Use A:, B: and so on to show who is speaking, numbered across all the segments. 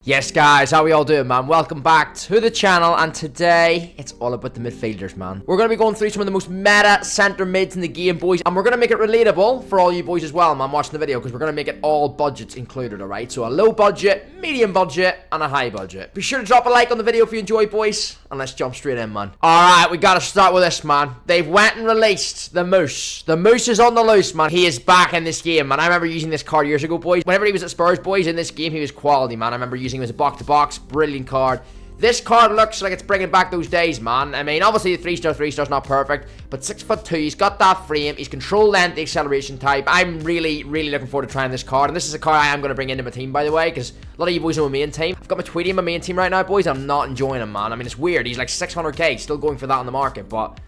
A: Yes guys, how we all doing, man? Welcome back to the channel, and today it's all about the midfielders, man. We're going to be going through some of the most meta centre mids in the game, boys, and we're going to make it relatable for all you boys as well, man, watching the video, because we're going to make it all budgets included, alright? So a low budget, medium budget, and a high budget. Be sure to drop a like on the video if you enjoy, boys, and let's jump straight in, man. Alright, we got to start with this, man. They've went and released the Moose. The Moose is on the loose, man. He is back in this game, man. I remember using this card years ago, boys. Whenever he was at Spurs, boys, in this game, he was quality, man. I remember using him as a box-to-box. Brilliant card. This card looks like it's bringing back those days, man. I mean, obviously the 3-star's not perfect, but 6'2", he's got that frame, he's control length, the acceleration type. I'm really looking forward to trying this card, and this is a card I am going to bring into my team, by the way, because a lot of you boys know my main team. I've got my Tweety in my main team right now, boys. I'm not enjoying him, man. I mean, it's weird. He's like 600k, still going for that on the market, but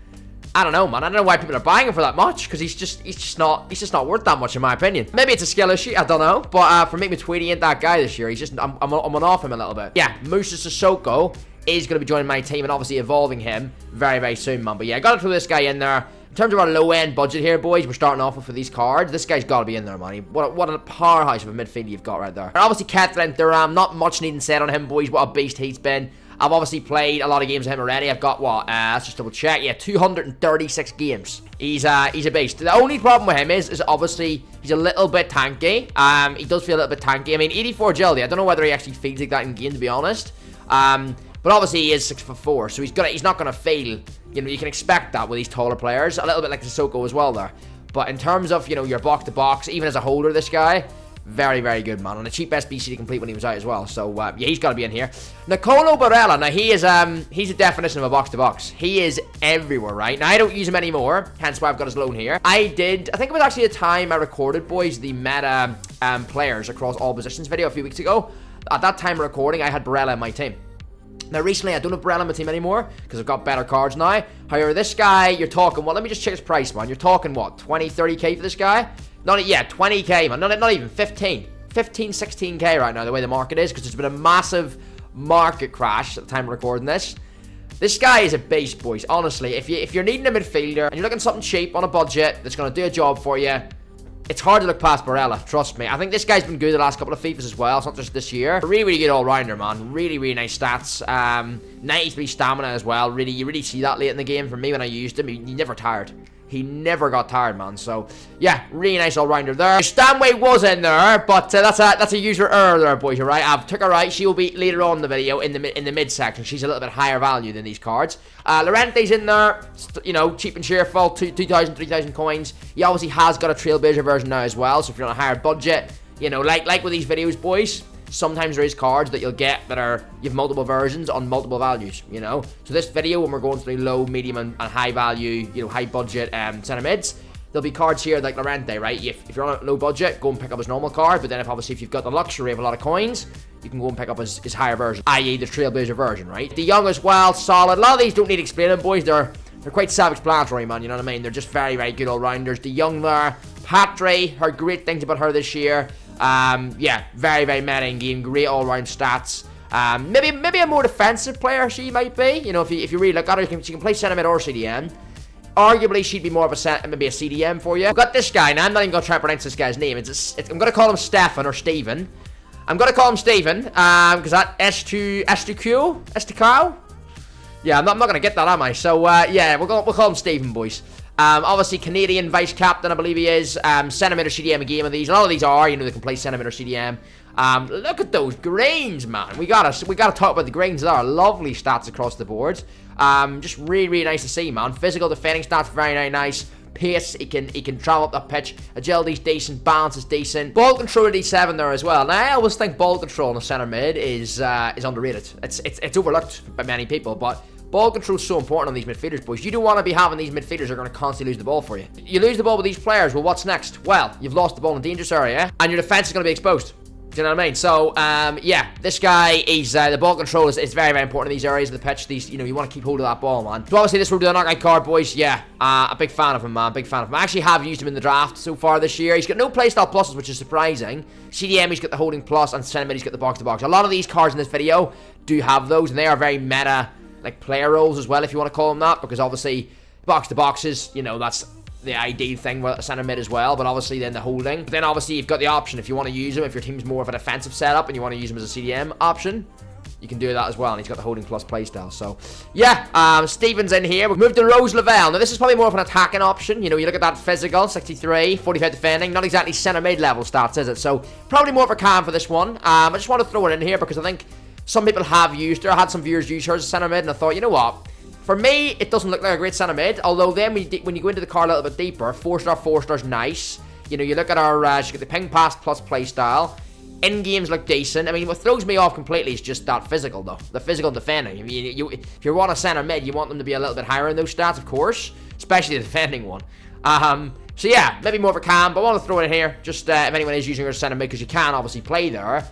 A: I don't know, man. I don't know why people are buying him for that much, because he's just not worth that much in my opinion. Maybe it's a skill issue, I don't know. But for me, Tweety ain't that guy this year. He's just I'm on off him a little bit. Yeah, Musa Sissoko is going to be joining my team and obviously evolving him very soon, man. But yeah, I got to throw this guy in there. In terms of our low-end budget here, boys, we're starting off with for these cards. This guy's got to be in there, man. What a powerhouse of a midfielder you've got right there. And obviously, Kethlin Thuram, not much needing said on him, boys. What a beast he's been. I've obviously played a lot of games with him already. I've got, what, let's just double check. Yeah, 236 games. He's a beast. The only problem with him is obviously he's a little bit tanky. He does feel a little bit tanky. I mean, 84 agility. I don't know whether he actually feels like that in game, to be honest. But obviously he is 6'4", so he's not gonna fail. You know, you can expect that with these taller players. A little bit like Sissoko as well there. But in terms of, you know, your box-to-box, even as a holder, this guy, very good, man. On a cheap SBC to complete when he was out as well. So, yeah, he's got to be in here. Nicolo Barella, now he's a definition of a box-to-box. He is everywhere, right? Now, I don't use him anymore, hence why I've got his loan here. I think it was actually a time I recorded, boys, the meta players across all positions video a few weeks ago. At that time of recording, I had Barella in my team. Now, recently, I don't have Barella in my team anymore because I've got better cards now. However, this guy, you're talking, well, let me just check his price, man. You're talking, what, 20, 30k for this guy? Yeah, 20k, man. Not even 15, 16k right now, the way the market is, because there's been a massive market crash at the time of recording this. This guy is a beast, boys. Honestly, if you're needing a midfielder and you're looking something cheap on a budget that's going to do a job for you, it's hard to look past Barella, trust me. I think this guy's been good the last couple of FIFAs as well. It's not just this year. Really good all-rounder, man. Really nice stats. 93 stamina as well. You really see that late in the game. For me, when I used him, he never tired. He never got tired, man. So, yeah, really nice all-rounder there. Stanway was in there, but that's a user error there, boys, all right? I've took her right. She will be later on in the video in the mid section. She's a little bit higher value than these cards. Llorente's in there, you know, cheap and cheerful, 2,000, 3,000 coins. He obviously has got a Trailblazer version now as well, so if you're on a higher budget, you know, like with these videos, boys, sometimes there is cards that you'll get that you have multiple versions on multiple values, you know. So this video, when we're going through low, medium, and high value, you know, high budget centre mids, there'll be cards here like Llorente, right? If you're on a low budget, go and pick up his normal card. But then if you've got the luxury of a lot of coins, you can go and pick up his higher version, i.e. the Trailblazer version, right? De Jong as well, solid. A lot of these don't need explaining, boys. They're quite self-explanatory, man. You know what I mean? They're just very good all-rounders. De Jong there, Patre, heard great things about her this year. Yeah, very meta in game, great all-round stats. Maybe a more defensive player she might be. You know, if you really look at her, she can play centre mid or CDM. Arguably, she'd be more of maybe a CDM for you. We've got this guy, now I'm not even going to try and pronounce this guy's name. I'm going to call him Stefan or Steven. I'm going to call him Steven, because that S2Q? Yeah, I'm not going to get that, am I? So, yeah, we'll call him Steven, boys. Obviously, Canadian vice-captain, I believe he is. Centimeter CDM a game of these. A lot of these are, you know, they can play centimeter CDM. Look at those grains, man. We gotta talk about the grains. There are lovely stats across the board. Just really nice to see, man. Physical defending stats, very nice. Pace, he can travel up that pitch. Agility's decent, balance is decent. Ball control at D7 there as well. Now, I always think ball control in the center mid is underrated. It's overlooked by many people, but ball control is so important on these midfielders, boys. You don't want to be having these midfielders that are going to constantly lose the ball for you. You lose the ball with these players, well, what's next? Well, you've lost the ball in a dangerous area, and your defense is going to be exposed. Do you know what I mean? So, yeah, this guy is, the ball control is very important in these areas of the pitch. These, you know, you want to keep hold of that ball, man. So, obviously, this will be the knockout card, boys. Yeah, a big fan of him, man. Big fan of him. I actually have used him in the draft so far this year. He's got no playstyle pluses, which is surprising. CDM, he's got the holding plus, and Centre Mid, he's got the box-to-box. A lot of these cards in this video do have those, and they are very meta, like, player roles as well, if you want to call them that, because, obviously, box-to-boxes, you know, that's the ideal thing with a centre mid as well, but obviously then the holding. But then obviously you've got the option if you want to use him, if your team's more of a defensive setup and you want to use him as a CDM option, you can do that as well, and he's got the holding plus playstyle. So, yeah, Stephen's in here. We've moved to Rose Lavelle. Now, this is probably more of an attacking option. You know, you look at that physical, 63, 45 defending. Not exactly centre mid level stats, is it? So, probably more of a cam for this one. I just want to throw it in here because I think some people have used her. I had some viewers use her as a centre mid, and I thought, you know what? For me, it doesn't look like a great centre mid. Although then when you go into the card a little bit deeper, 4-star, 4-star's nice. You know, you look at our, she's got the ping pass plus playstyle. In games look decent. I mean, what throws me off completely is just that physical, though. The physical defending. I mean, if you want a centre mid, you want them to be a little bit higher in those stats, of course. Especially the defending one. So yeah, maybe more of a cam, but I want to throw it in here. Just if anyone is using her centre mid, because you can obviously play there.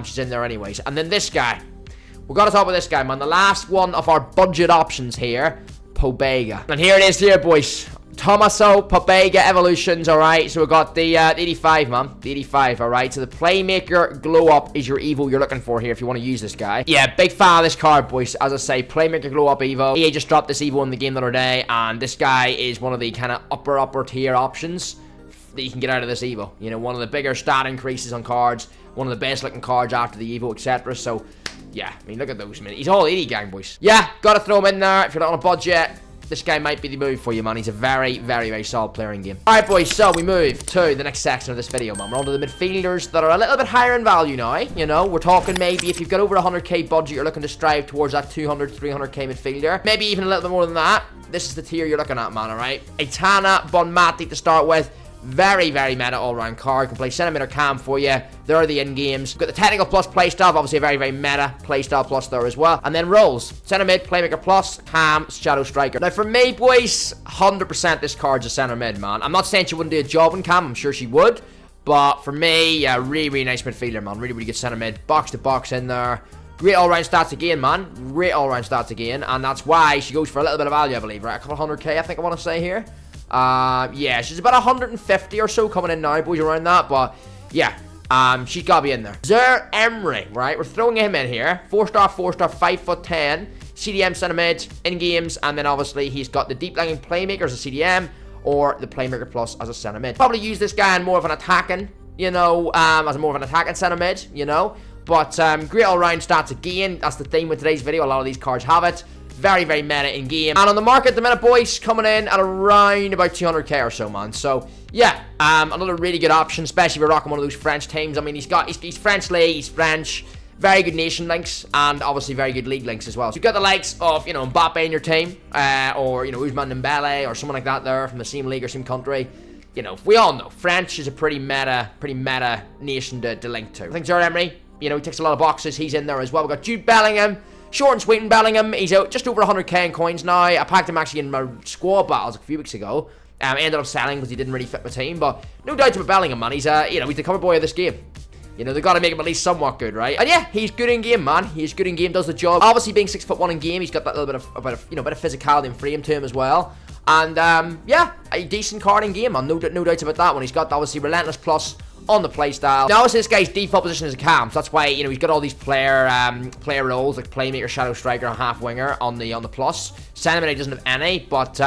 A: She's in there anyways. And then this guy. We're going to talk about this guy, man. The last one of our budget options here. Pobega. And here it is here, boys. Tommaso Pobega evolutions, alright. So we've got the 85, man. The 85, alright. So the Playmaker Glow Up is your Evo you're looking for here if you want to use this guy. Yeah, big fan of this card, boys. As I say, Playmaker Glow Up Evo. EA just dropped this Evo in the game the other day, and this guy is one of the kind of upper tier options that you can get out of this Evo. You know, one of the bigger stat increases on cards. One of the best looking cards after the Evo, etc. So, yeah, I mean, look at those, man. He's all 80 gang, boys. Yeah, gotta throw him in there if you're not on a budget. This guy might be the move for you, man. He's a very, very, very solid player in game. Alright, boys, so we move to the next section of this video, man. We're on to the midfielders that are a little bit higher in value now. You know, we're talking maybe if you've got over 100k budget, you're looking to strive towards that 200, 300k midfielder. Maybe even a little bit more than that. This is the tier you're looking at, man, alright? Aitana Bonmati to start with. Very, very meta all-round card. Can play centimeter cam for you. There are the in-games. Got the technical plus playstyle. Obviously a very, very meta playstyle plus there as well. And then rolls. Center mid, playmaker plus, cam, shadow striker. Now for me, boys, 100% this card's a center mid, man. I'm not saying she wouldn't do a job in cam. I'm sure she would. But for me, yeah, really, really nice midfielder, man. Really, really good center mid. Box to box in there. Great all-round stats again, man. Great all-round stats again. And that's why she goes for a little bit of value, I believe, right? A couple 100k, I think I want to say here. Yeah, she's about 150 or so coming in now, boys, around that, but yeah, she's gotta be in there. Zer Emery, right, we're throwing him in here, 4-star, 5'10", CDM center mid, in games, and then obviously he's got the deep lying playmaker as a CDM, or the playmaker plus as a center mid. Probably use this guy in more of an attacking, you know, as more of an attacking center mid, you know, but great all-round stats again. That's the theme with today's video. A lot of these cards have it. Very, very meta in game. And on the market at the minute, boys, coming in at around about 200k or so, man. So, yeah, another really good option, especially if you're rocking one of those French teams. I mean, he's French league, he's French, very good nation links, and obviously very good league links as well. So you've got the likes of, you know, Mbappe in your team, or, you know, Ousmane Dembele, or someone like that there from the same league or same country. You know, we all know French is a pretty meta nation to link to. I think Zer Emery, you know, he ticks a lot of boxes. He's in there as well. We've got Jude Bellingham. Short and sweet in Bellingham. He's out just over 100k in coins now. I packed him actually in my squad battles a few weeks ago. Ended up selling because he didn't really fit my team. But no doubt about Bellingham, man. He's you know, he's the cover boy of this game. You know, they've got to make him at least somewhat good, right? And yeah, he's good in game, man. He's good in game, does the job. Obviously, being 6'1" in game, he's got that little bit of you know, bit of physicality and frame to him as well. And yeah, a decent card in game, man. No doubts about that one. He's got obviously relentless plus on the playstyle. Now, obviously, this guy's default position is a cam, so that's why, you know, he's got all these player roles like playmaker, shadow striker, and half winger on the plus. Centimeter doesn't have any, but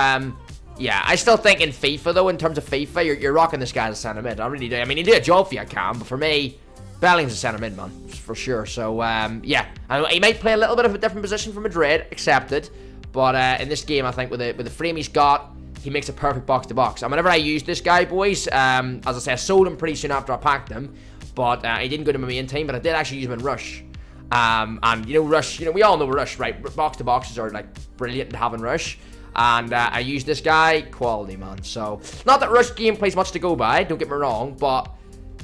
A: yeah, I still think in FIFA though, in terms of FIFA, you're rocking this guy as a center mid. I really do. I mean, he did a job for you, cam, but for me, Bellingham's a center mid, man, for sure. So yeah, he might play a little bit of a different position for Madrid, accepted, but in this game, I think with the frame he's got, he makes a perfect box to box. And whenever I use this guy, boys, as I say, I sold him pretty soon after I packed him, but he didn't go to my main team, but I did actually use him in Rush. And you know, Rush, you know, we all know Rush, right? Box to boxes are like brilliant to have in Rush. And I used this guy, quality, man. So, not that Rush gameplay's much to go by, don't get me wrong, but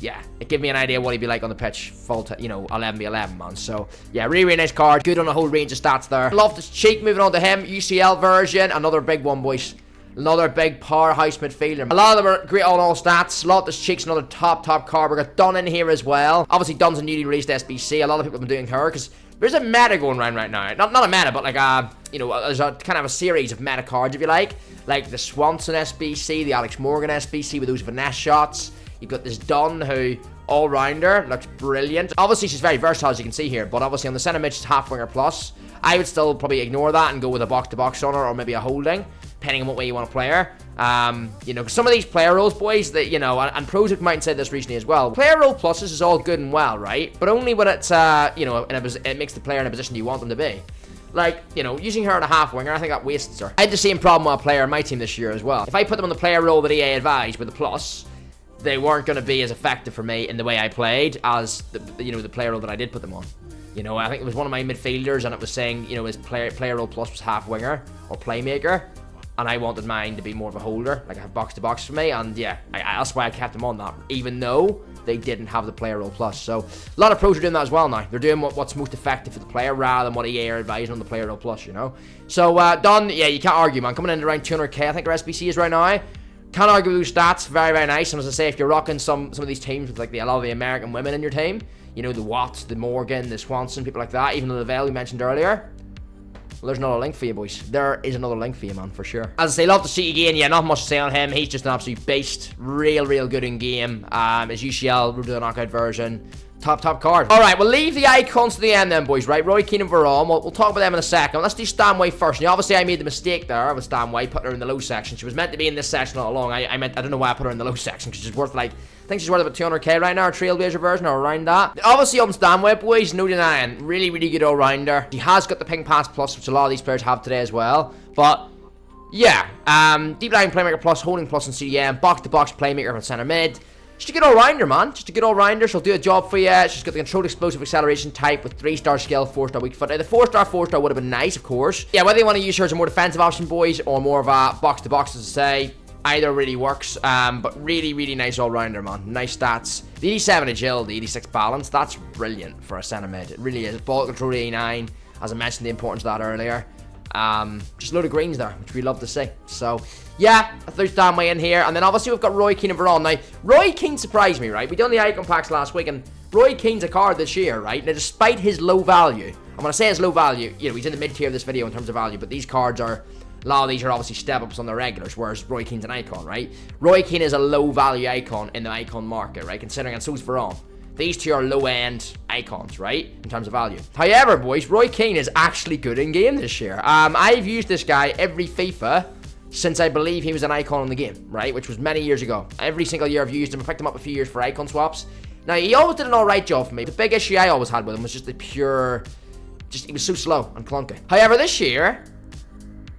A: yeah, it gave me an idea what he'd be like on the pitch, you know, 11v11, man. So, yeah, really, really nice card. Good on a whole range of stats there. Loftus-Cheek, moving on to him. UCL version, another big one, boys. Another big powerhouse midfielder. A lot of them are great on all stats. Loftus-Cheek's another top card. We've got Dunn in here as well. Obviously, Dunn's a newly released SBC. A lot of people have been doing her because there's a meta going around right now. Not a meta, but like you know, there's a kind of a series of meta cards, if you like the Swanson SBC, the Alex Morgan SBC with those finesse shots. You've got this Dunn who all-rounder, looks brilliant. Obviously, she's very versatile, as you can see here, but obviously on the centre mid, she's half winger plus. I would still probably ignore that and go with a box-to-box on her, or maybe a holding, depending on what way you want to play her. You know, some of these player roles, boys, that, you know, and pros might have said this recently as well. Player role pluses is all good and well, right? But only when it's, you know, it makes the player in a position you want them to be. Like, you know, using her at a half winger, I think that wastes her. I had the same problem with a player in my team this year as well. If I put them on the player role that EA advised with a plus, they weren't going to be as effective for me in the way I played as, you know, the player role that I did put them on. You know, I think it was one of my midfielders, and it was saying, you know, his player role plus was half winger or playmaker. And I wanted mine to be more of a holder, like a box-to-box for me. And yeah, that's why I kept them on that, even though they didn't have the player role plus. So a lot of pros are doing that as well now. They're doing what's most effective for the player rather than what EA are advising on the player role plus, you know. So Don, yeah, you can't argue, man. Coming in around 200k, I think our SBC is right now. Can't argue with those stats. Very, very nice. And as I say, if you're rocking some of these teams with like a lot of the American women in your team, you know, the Watts, the Morgan, the Swanson, people like that, even the Lavelle we mentioned earlier. Well, there's another link for you, boys. There is another link for you, man, for sure. As I say, love to see you again. Yeah, not much to say on him. He's just an absolute beast. Real good in game. His UCL, Road to the Knockout version. Top card. Alright, we'll leave the icons to the end then, boys, right? Roy Keane and Varane. We'll talk about them in a second. Let's do Stanway first. Now, obviously, I made the mistake there with Stanway, putting her in the low section. She was meant to be in this section all along. I don't know why I put her in the low section, because she's worth, like, I think she's worth about 200k right now, a Trailblazer version, or around that. Obviously, on Stanway, boys, no denying. Really good all-rounder. She has got the ping pass plus, which a lot of these players have today as well. But, yeah. Deep line playmaker plus, holding plus, and CDM. Box-to-box playmaker from centre mid. Just a good all-rounder, man. Just a good all-rounder. She'll do a job for you. She's got the controlled explosive acceleration type with 3-star skill, 4-star weak foot. Now, the 4-star would have been nice, of course. Yeah, whether you want to use her as a more defensive option, boys, or more of a box-to-box, as I say, either really works. But really nice all-rounder, man. Nice stats. The 87 agility, 86 balance, that's brilliant for a centre mid. It really is. Ball control 89, as I mentioned the importance of that earlier. Just a load of greens there, which we love to see. So, yeah, I threw Stanway in here. And then obviously we've got Roy Keane and Varane. Now, Roy Keane surprised me, right? We done the icon packs last week, and Roy Keane's a card this year, right? Now, despite his low value, and when I say his low value, you know, he's in the mid-tier of this video in terms of value, but these cards are, a lot of these are obviously step-ups on the regulars, whereas Roy Keane's an icon, right? Roy Keane is a low-value icon in the icon market, right? Considering, and so's Varane. These two are low-end icons, right? In terms of value. However, boys, Roy Keane is actually good in game this year. I've used this guy every FIFA since I believe he was an icon in the game, right? Which was many years ago. Every single year I've used him. I picked him up a few years for icon swaps. Now, he always did an alright job for me. The big issue I always had with him was just the pure... he was so slow and clunky. However, this year...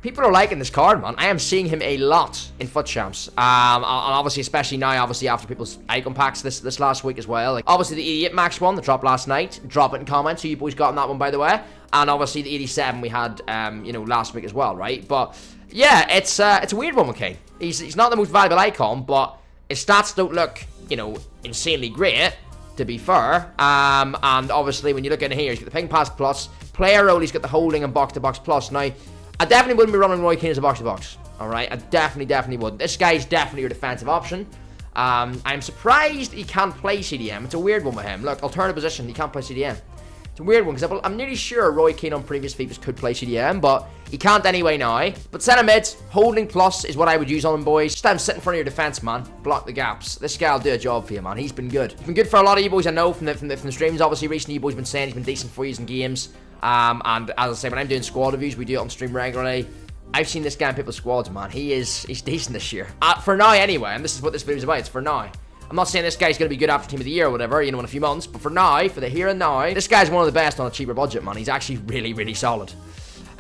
A: people are liking this card, man. I am seeing him a lot in FUT Champs. And obviously, especially now, obviously, after people's icon packs this last week as well. Like, obviously, the 88 Max one that dropped last night. Drop it in comments who you boys got on that one, by the way. And obviously, the 87 we had, you know, last week as well, right? But, yeah, it's a weird one with Kane. He's not the most valuable icon, but his stats don't look, you know, insanely great, to be fair. And obviously, when you look in here, he's got the ping pass plus. Player role, he's got the holding and box-to-box plus. Now, I definitely wouldn't be running Roy Keane as a box-to-box. Alright, I definitely would. This guy's definitely your defensive option. I'm surprised he can't play CDM. It's a weird one with him. Look, alternative position, he can't play CDM. It's a weird one, because I'm nearly sure Roy Keane on previous FIFAs could play CDM, but he can't anyway now. But centre mid, holding plus is what I would use on him, boys. Just have him sit in front of your defence, man. Block the gaps. This guy will do a job for you, man. He's been good. He's been good for a lot of you boys, I know, from the streams. Obviously, recently you boys been saying he's been decent for you in games. And as I say, when I'm doing squad reviews, we do it on stream regularly. I've seen this guy in people's squads, man. He's decent this year. For now, anyway, and this is what this video's about. It's for now. I'm not saying this guy's going to be good after Team of the Year or whatever, you know, in a few months. But for now, for the here and now, this guy's one of the best on a cheaper budget, man. He's actually really solid.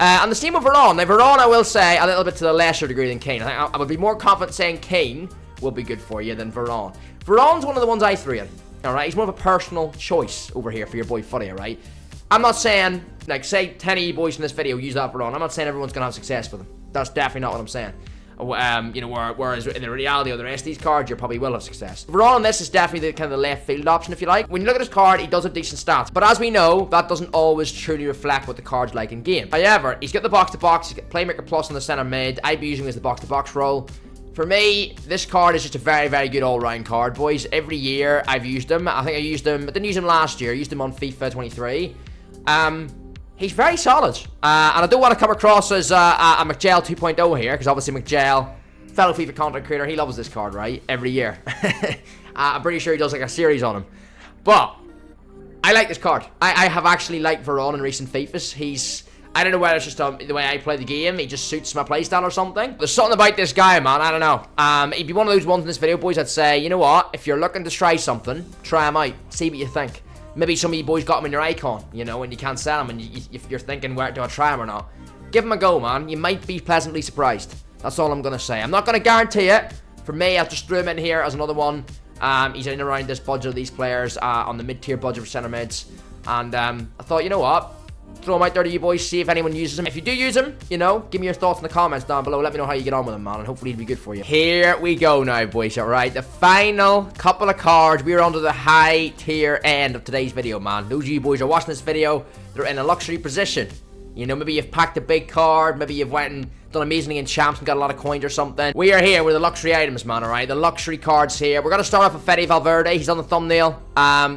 A: And the same with Varane. Now, Varane, I will say, a little bit to the lesser degree than Kane. I would be more confident saying Kane will be good for you than Varane. Varane's one of the ones I threw in. Alright, he's more of a personal choice over here for your boy Footy, alright? I'm not saying, like, say 10 of you boys in this video use that Varane. I'm not saying everyone's going to have success with him. That's definitely not what I'm saying. You know, whereas in the reality of the rest of these cards, you probably will have success. Varane on this is definitely the kind of the left field option, if you like. When you look at his card, he does have decent stats. But as we know, that doesn't always truly reflect what the card's like in game. However, he's got the box-to-box, he's got playmaker plus on the centre mid. I'd be using him as the box-to-box role. For me, this card is just a very good all-round card, boys. Every year, I've used him. I think I didn't use him last year. I used him on FIFA 23. He's very solid. And I don't want to come across as a McGell 2.0 here, because obviously McGell, fellow FIFA content creator, he loves this card, right? Every year. I'm pretty sure he does like a series on him. But I like this card. I have actually liked Varane in recent FIFAs. I don't know whether it's just the way I play the game. He just suits my playstyle or something. There's something about this guy, man. I don't know. He'd be one of those ones in this video, boys, I'd say, you know what? If you're looking to try something, try him out. See what you think. Maybe some of you boys got him in your icon, you know, and you can't sell him, and if you're thinking, where do I try him or not? Give him a go, man. You might be pleasantly surprised. That's all I'm going to say. I'm not going to guarantee it. For me, I've just threw him in here as another one. He's in around this budget of these players, on the mid-tier budget for centre mids. And I thought, you know what? Throw him out there to you boys, see if anyone uses him. If you do use him, you know, give me your thoughts in the comments down below. Let me know how you get on with him, man, and hopefully it'll be good for you. Here we go now, boys, alright? The final couple of cards. We're onto the high tier end of today's video, man. Those of you boys are watching this video, they're in a luxury position. You know, maybe you've packed a big card, maybe you've went and done amazingly in champs and got a lot of coins or something. We are here with the luxury items, man, alright? The luxury cards here. We're going to start off with Footy Valverde. He's on the thumbnail.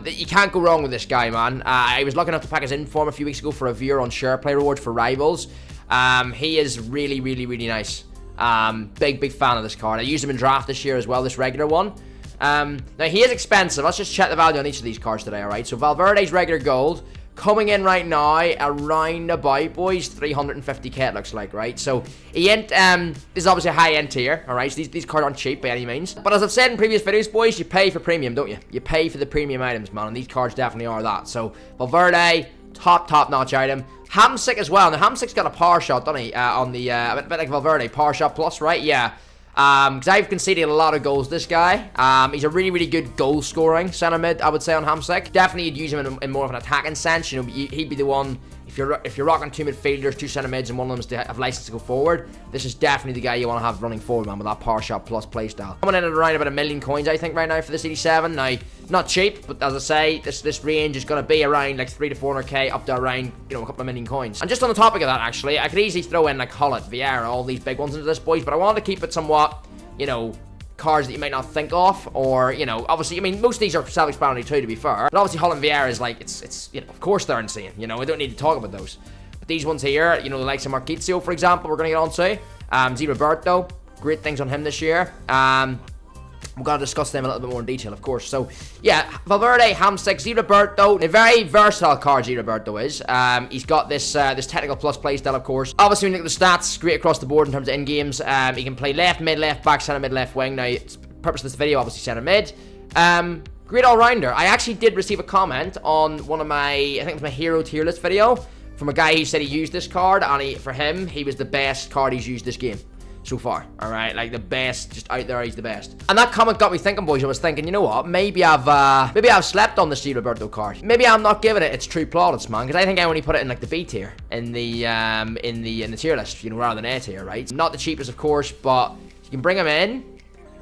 A: You can't go wrong with this guy, man. I was lucky enough to pack his inform a few weeks ago for a viewer on share play rewards for rivals. He is really, really, really nice. Big fan of this card. I used him in draft this year as well, this regular one. Now, he is expensive. Let's just check the value on each of these cards today, alright? So, Valverde's regular gold. Coming in right now, around about, boys, 350k it looks like, right? So, he ain't, this is obviously a high-end tier, alright? So these cards aren't cheap by any means. But as I've said in previous videos, boys, you pay for premium, don't you? You pay for the premium items, man, and these cards definitely are that. So, Valverde, top-notch item. Hamsik as well. Now, Hamsik's got a power shot, doesn't he? On the, a bit like Valverde, power shot plus, right? Yeah. Because I've conceded a lot of goals, this guy. He's a really, really good goal-scoring centre mid, I would say, on Hamsik. Definitely you'd use him in more of an attacking sense. You know, he'd be the one, if you're rocking two midfielders, two centre mids, and one of them is to have license to go forward, this is definitely the guy you want to have running forward, man, with that power shot plus playstyle. Coming in at around about 1 million coins, I think, right now for this 87. Now, not cheap, but as I say, this range is going to be around like 300 to 400k, up to around, you know, a couple of million coins. And just on the topic of that, actually, I could easily throw in like Hullet, Vieira, all these big ones into this, boys, but I wanted to keep it somewhat, you know, cards that you might not think of, or, you know, obviously, I mean, most of these are self-explanatory too, to be fair. But obviously, Hullet and Vieira is like, it's, you know, of course they're insane. You know, I don't need to talk about those. But these ones here, you know, the likes of Marquinhos, for example, we're going to get on to. Z Roberto, great things on him this year. We're going to discuss them a little bit more in detail, of course. So, yeah, Valverde, Hamsik, Z Roberto, a very versatile card Z Roberto is. He's got this this technical plus playstyle, of course. Obviously, when you look at the stats, great across the board in terms of in-games. He can play left, mid, left back, centre mid, left wing. Now, it's purpose of this video, obviously, centre mid. Great all-rounder. I actually did receive a comment on one of my, I think it was my hero tier list video, from a guy who said he used this card, and for him, he was the best card he's used this game so far, alright? Like, the best, just out there, he's the best. And that comment got me thinking, boys. I was thinking, you know what, maybe I've slept on this G Roberto card. Maybe I'm not giving it its true plaudits, man, because I think I only put it in, like, the B tier, in the tier list, you know, rather than A tier, right? Not the cheapest, of course, but you can bring him in,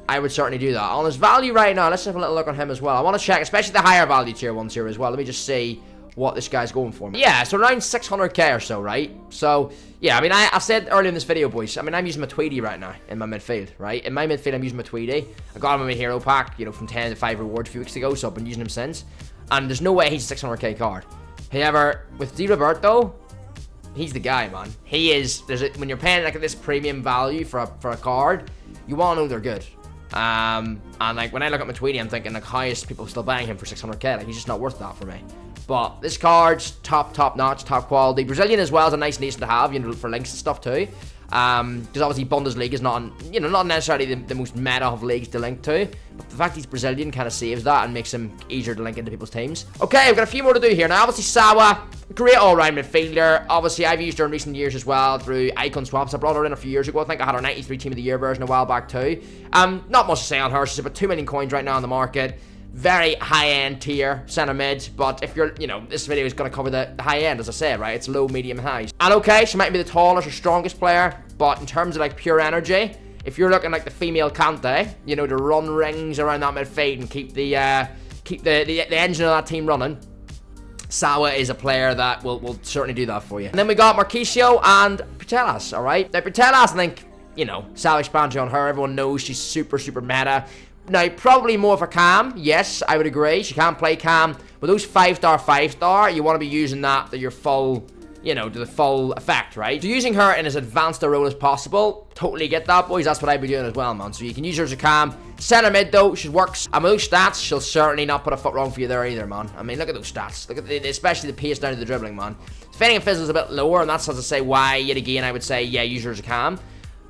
A: I would certainly do that. On his value right now, let's have a little look on him as well. I want to check, especially the higher value tier ones here as well. Let me just see what this guy's going for. Yeah, so around 600k or so, right? So, yeah, I mean, I said earlier in this video, boys, I mean, I'm using my Tweedy right now in my midfield, right? In my midfield, I'm using my Tweedy. I got him in my hero pack, you know, from 10 to 5 rewards a few weeks ago, so I've been using him since. And there's no way he's a 600k card. However, with D. Roberto, he's the guy, man. He is. When you're paying, like, this premium value for a card, you want to know they're good. And, like, when I look at my Tweedy, I'm thinking, like, how is people still buying him for 600k? Like, he's just not worth that for me. But this card's top notch, top quality. Brazilian as well is a nice nation to have, you know, for links and stuff too. Because obviously Bundesliga is not, you know, not necessarily the most meta of leagues to link to. But the fact he's Brazilian kind of saves that and makes him easier to link into people's teams. Okay, I've got a few more to do here. Now, obviously Sawa, great all-round midfielder. Obviously, I've used her in recent years as well through icon swaps. I brought her in a few years ago. I think I had her 93 Team of the Year version a while back too. Not much to say on her. She's about 2 million coins right now on the market. Very high-end tier, centre mid, but if you're, you know, this video is going to cover the high-end, as I said, right? It's low, medium, highs. And okay, she might be the tallest or strongest player, but in terms of, like, pure energy, if you're looking like the female Kante, you know, to run rings around that midfield and keep the engine of that team running, Sawa is a player that will certainly do that for you. And then we got Marquinhos and Putellas, alright? Now, Putellas, I think, you know, self-explanatory on her. Everyone knows she's super meta. Now, probably more for Cam. Yes, I would agree. She can play Cam. But those 5-star, you want to be using that your full, you know, to the full effect, right? So using her in as advanced a role as possible, totally get that, boys. That's what I'd be doing as well, man. So you can use her as a cam. Center mid, though, she works. And with those stats, she'll certainly not put a foot wrong for you there either, man. I mean, look at those stats. Look at especially the pace down to the dribbling, man. Defending and physical is a bit lower, and that's as I say why, yet again, I would say, yeah, use her as a cam.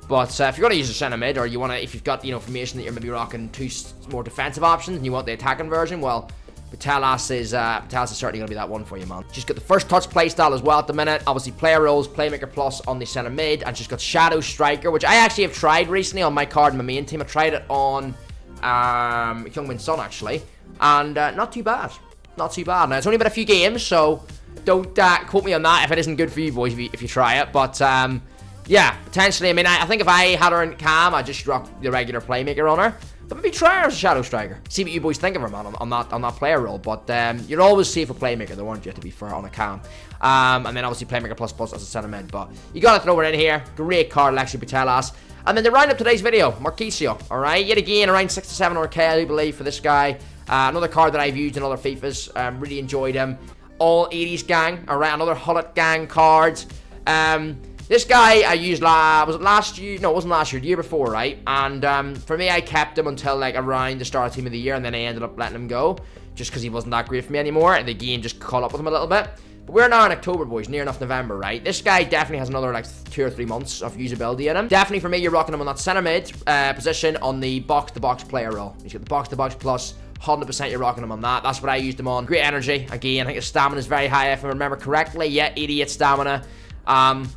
A: But if you're going to use a center mid, or you want to, if you've got, you know, formation that you're maybe rocking two more defensive options, and you want the attacking version, well, Vitalas is certainly going to be that one for you, man. She's got the first touch playstyle as well at the minute. Obviously, player roles, playmaker plus on the center mid. And she's got Shadow Striker, which I actually have tried recently on my card in my main team. I tried it on Youngmin Sun, actually. And not too bad. Not too bad. Now, it's only been a few games, so don't quote me on that if it isn't good for you, boys, if you try it. But, yeah, potentially. I mean, I think if I had her in cam, I'd just rock the regular playmaker on her. But maybe try her as a Shadow Striker. See what you boys think of her, man, on that player role. But you're always safe with playmaker, though, aren't you, to be fair, on a cam. And then obviously playmaker plus as a center mid. But you gotta throw her in here. Great card, Alexi Putellas. And then to round up today's video, Marquisio. Alright, yet again, around 6 to 700k, I do believe, for this guy. Another card that I've used in other FIFAs. Really enjoyed him. All 80s gang. Alright, another Hullet gang card. This guy I used was it last year? No, it wasn't last year, the year before, right? And for me, I kept him until like around the start of team of the year, and then I ended up letting him go just because he wasn't that great for me anymore, and the game just caught up with him a little bit. But we're now in October, boys, near enough November, right? This guy definitely has another like 2 or 3 months of usability in him. Definitely for me, you're rocking him on that center mid position on the box-to-box player role. He's got the box-to-box plus. 100% you're rocking him on that. That's what I used him on. Great energy. Again, I think his stamina is very high if I remember correctly. Yeah, 88 stamina.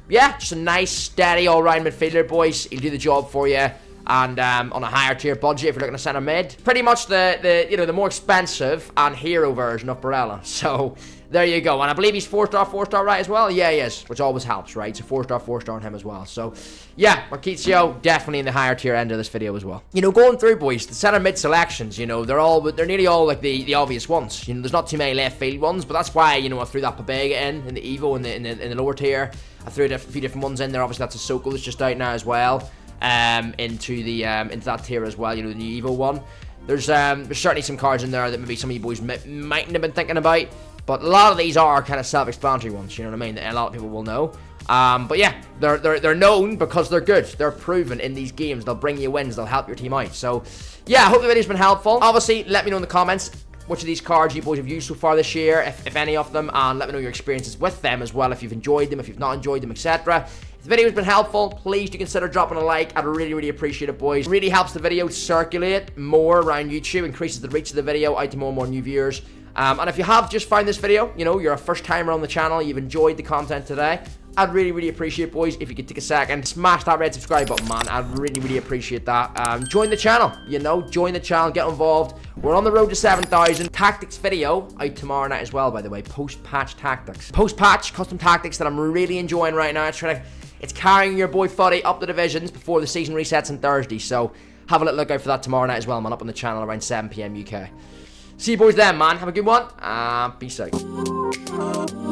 A: Yeah, just a nice, steady, all-round midfielder, boys. He'll do the job for you. And on a higher tier budget, if you're looking to center mid, pretty much the more expensive and hero version of Barella. So there you go. And I believe he's 4-star, right, as well? Yeah, he is, which always helps, right? So 4-star on him as well. So yeah, Marquisio definitely in the higher tier end of this video as well. You know, going through, boys, the center mid selections, you know, they're nearly all like the obvious ones. You know, there's not too many left field ones, but that's why, you know, I threw that Pabega in the Evo in the lower tier. I threw a few different ones in there. Obviously, that's a Sokol that's just out now as well. Into that tier as well, you know, the new Evo one. There's certainly some cards in there that maybe some of you boys mightn't have been thinking about, but a lot of these are kind of self-explanatory ones, you know what I mean, that a lot of people will know. But yeah, they're known because they're good. They're proven in these games. They'll bring you wins. They'll help your team out. So yeah, I hope the video's been helpful. Obviously, let me know in the comments which of these cards you boys have used so far this year, if any of them, and let me know your experiences with them as well, if you've enjoyed them, if you've not enjoyed them, etc. If the video has been helpful, please do consider dropping a like. I'd really appreciate it, boys. It really helps the video circulate more around YouTube, increases the reach of the video out to more and more new viewers. And if you have just found this video, you know, you're a first timer on the channel, you've enjoyed the content today, I'd really appreciate, boys, if you could take a second, smash that red subscribe button, man. I'd really appreciate that. Join the channel, you know, join the channel, get involved. We're on the road to 7,000. Tactics video out tomorrow night as well, by the way. Post-patch tactics. Post-patch custom tactics that I'm really enjoying right now. It's carrying your boy Footy up the divisions before the season resets on Thursday. So have a little look out for that tomorrow night as well, man, up on the channel around 7 PM UK. See you boys then, man. Have a good one. Peace out.